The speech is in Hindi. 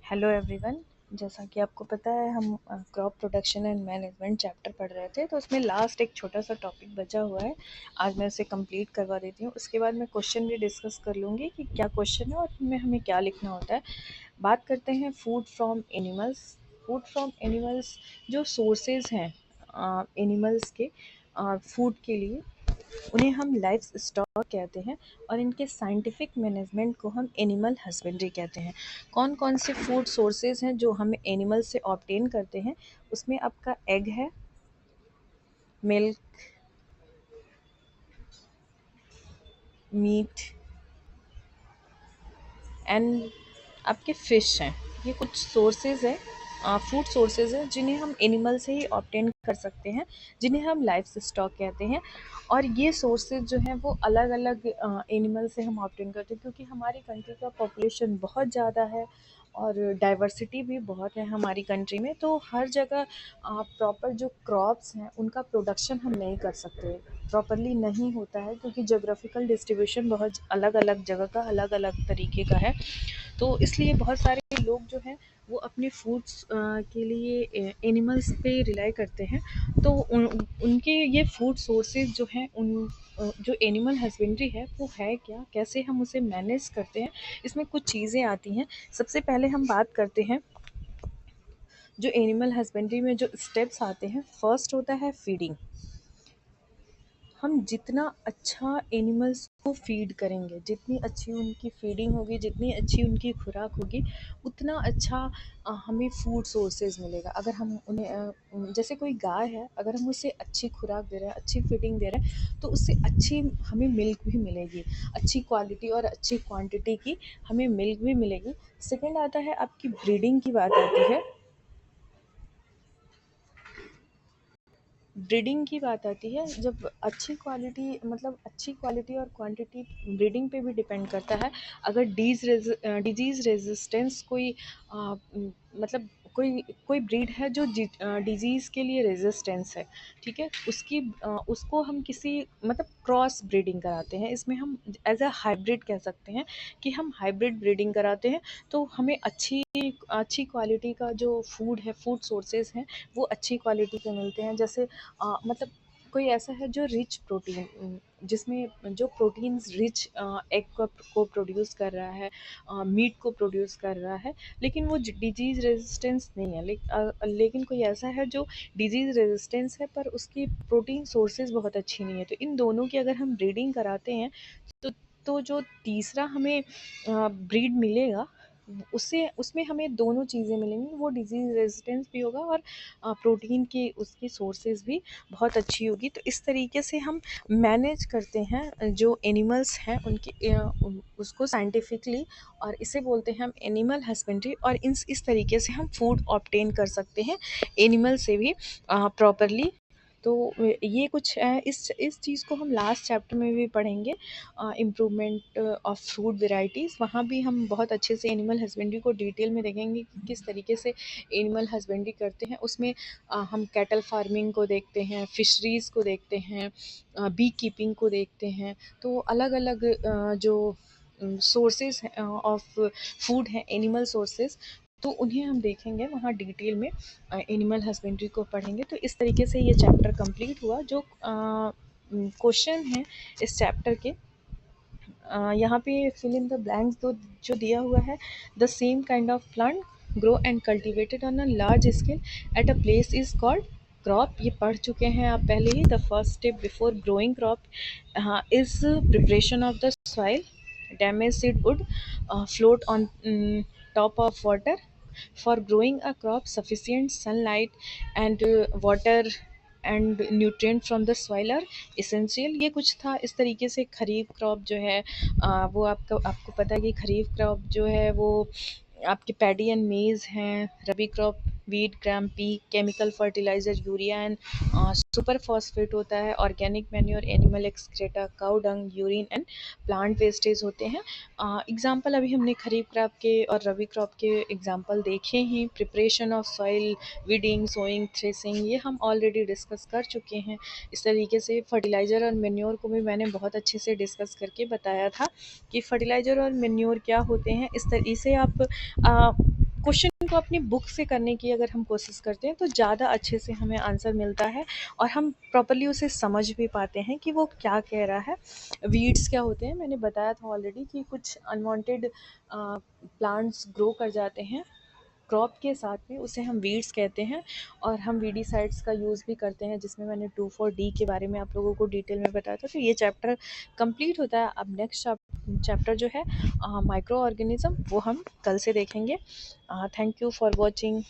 Hello everyone. जैसा कि आपको पता है हम crop production and management chapter पढ़ रहे थे, तो उसमें लास्ट एक छोटा सा टॉपिक बचा हुआ है। आज मैं उसे कंप्लीट करवा देती हूँ। उसके बाद मैं क्वेश्चन भी डिस्कस कर लूँगी कि क्या क्वेश्चन है और उनमें हमें क्या लिखना होता है। बात करते हैं food from animals. Food from animals जो सोर्सेज हैं एनिमल्स के फूड के लिए, उन्हें हम लाइफ स्टॉक कहते हैं और इनके साइंटिफिक मैनेजमेंट को हम एनिमल हस्बेंड्री कहते हैं। कौन कौन से फूड सोर्सेज हैं जो हम एनिमल से ऑब्टेन करते हैं? उसमें आपका एग है, मिल्क, मीट एंड आपके फिश हैं। ये कुछ सोर्सेज है, फूड सोर्सेज है जिन्हें हम एनिमल से ही ऑब्टेन कर सकते हैं, जिन्हें हम लाइफ स्टॉक कहते हैं। और ये सोर्सेज जो हैं वो अलग अलग एनिमल से हम ऑब्टेन करते हैं, क्योंकि हमारी कंट्री का पॉपुलेशन बहुत ज़्यादा है और डाइवर्सिटी भी बहुत है हमारी कंट्री में। तो हर जगह प्रॉपर जो क्रॉप्स हैं उनका प्रोडक्शन हम नहीं कर सकते, प्रॉपरली नहीं होता है, क्योंकि जोग्राफिकल डिस्ट्रीब्यूशन बहुत अलग अलग जगह का अलग अलग तरीके का है। तो इसलिए बहुत सारे लोग जो हैं वो अपने फूड्स के लिए एनिमल्स पे रिलाई करते हैं। तो उनके ये फूड सोर्सेज जो हैं उन जो एनिमल हस्बेंड्री है वो है क्या, कैसे हम उसे मैनेज करते हैं, इसमें कुछ चीज़ें आती हैं। सबसे पहले हम बात करते हैं जो एनिमल हस्बेंड्री में जो स्टेप्स आते हैं। फर्स्ट होता है फीडिंग। हम जितना अच्छा एनिमल्स को फ़ीड करेंगे, जितनी अच्छी उनकी फ़ीडिंग होगी, जितनी अच्छी उनकी खुराक होगी, उतना अच्छा हमें फूड सोर्सेज मिलेगा। अगर हम उन्हें जैसे कोई गाय है, अगर हम उसे अच्छी खुराक दे रहे हैं, अच्छी फ़ीडिंग दे रहे हैं, तो उससे अच्छी हमें मिल्क भी मिलेगी, अच्छी क्वालिटी और अच्छी क्वांटिटी की हमें मिल्क भी मिलेगी। सेकंड आता है, आपकी ब्रीडिंग की बात आती है। ब्रीडिंग की बात आती है, जब अच्छी क्वालिटी, मतलब अच्छी क्वालिटी और क्वांटिटी ब्रीडिंग पे भी डिपेंड करता है। अगर डिजीज़ रेजिस्टेंस कोई मतलब कोई कोई ब्रीड है जो डिजीज़ के लिए रेजिस्टेंस है, ठीक है, उसको हम किसी मतलब क्रॉस ब्रीडिंग कराते हैं। इसमें हम एज अ हाइब्रिड कह सकते हैं कि हम हाइब्रिड ब्रीडिंग कराते हैं। तो हमें अच्छी अच्छी क्वालिटी का जो फूड है, फूड सोर्सेज हैं, वो अच्छी क्वालिटी के मिलते हैं। जैसे मतलब कोई ऐसा है जो रिच प्रोटीन, जिसमें जो प्रोटीन्स रिच एग को प्रोड्यूस कर रहा है, मीट को प्रोड्यूस कर रहा है, लेकिन वो डिजीज़ रेजिस्टेंस नहीं है। लेकिन कोई ऐसा है जो डिजीज़ रेजिस्टेंस है पर उसकी प्रोटीन सोर्सेज बहुत अच्छी नहीं है। तो इन दोनों की अगर हम ब्रीडिंग कराते हैं, तो जो तीसरा हमें ब्रीड मिलेगा, उससे उसमें हमें दोनों चीज़ें मिलेंगी। वो डिज़ीज़ रेजिस्टेंस भी होगा और प्रोटीन की उसकी सोर्सेज भी बहुत अच्छी होगी। तो इस तरीके से हम मैनेज करते हैं जो एनिमल्स हैं उनकी उसको साइंटिफिकली, और इसे बोलते हैं हम एनिमल हस्बेंड्री। और इस तरीके से हम फूड ऑब्टेन कर सकते हैं एनिमल से भी प्रॉपरली। तो ये कुछ इस चीज़ को हम लास्ट चैप्टर में भी पढ़ेंगे, इम्प्रूवमेंट ऑफ फूड वेराइटीज़। वहाँ भी हम बहुत अच्छे से एनिमल हस्बेंड्री को डिटेल में देखेंगे कि किस तरीके से एनिमल हस्बेंड्री करते हैं। उसमें हम कैटल फार्मिंग को देखते हैं, फिशरीज़ को देखते हैं, बी कीपिंग को देखते हैं। तो अलग अलग जो सोर्सेज ऑफ फूड हैं, एनिमल सोर्सेज, तो उन्हें हम देखेंगे वहाँ डिटेल में, एनिमल हस्बेंड्री को पढ़ेंगे। तो इस तरीके से ये चैप्टर कंप्लीट हुआ। जो क्वेश्चन हैं इस चैप्टर के, यहाँ पे फिल इन द ब्लैंक्स तो जो दिया हुआ है, the same kind of plant grow and cultivated on a large scale at a place is called crop. ये पढ़ चुके हैं आप पहले ही। The first step before growing crop is preparation of the soil. Damage seed would float on top of water. For growing a crop, sufficient sunlight and water and nutrient from the soil are essential. ये कुछ था। इस तरीके से खरीफ क्रॉप जो है, वो आपको पता है कि खरीफ क्रॉप जो है वो आपके पैडी एंड मेज़ हैं। Rabi crop wheat, gram, pea, chemical fertiliser urea and super phosphate होता है। Organic manure, animal excreta, cow dung, urine and plant wastage होते हैं। एग्जाम्पल अभी हमने खरीफ क्रॉप के और रबी क्रॉप के एग्जाम्पल देखे हैं। Preparation of soil, weeding, sowing, threshing, ये हम ऑलरेडी डिस्कस कर चुके हैं। इस तरीके से फर्टिलाइज़र और मेन्योर को भी मैंने बहुत अच्छे से डिस्कस करके बताया था कि फर्टिलाइज़र और मेन्योर क्या होते हैं। इस तरीके से आप क्वेश्चन को अपनी बुक से करने की अगर हम कोशिश करते हैं तो ज़्यादा अच्छे से हमें आंसर मिलता है और हम प्रॉपर्ली उसे समझ भी पाते हैं कि वो क्या कह रहा है। वीड्स क्या होते हैं, मैंने बताया था ऑलरेडी कि कुछ अनवांटेड प्लांट्स ग्रो कर जाते हैं क्रॉप के साथ में, उसे हम वीड्स कहते हैं। और हम वीडीसाइड्स का यूज़ भी करते हैं, जिसमें मैंने 2,4-D के बारे में आप लोगों को डिटेल में बताया था। तो ये चैप्टर कंप्लीट होता है। अब नेक्स्ट चैप्टर जो है माइक्रो ऑर्गेनिज्म, वो हम कल से देखेंगे। Thank you for watching.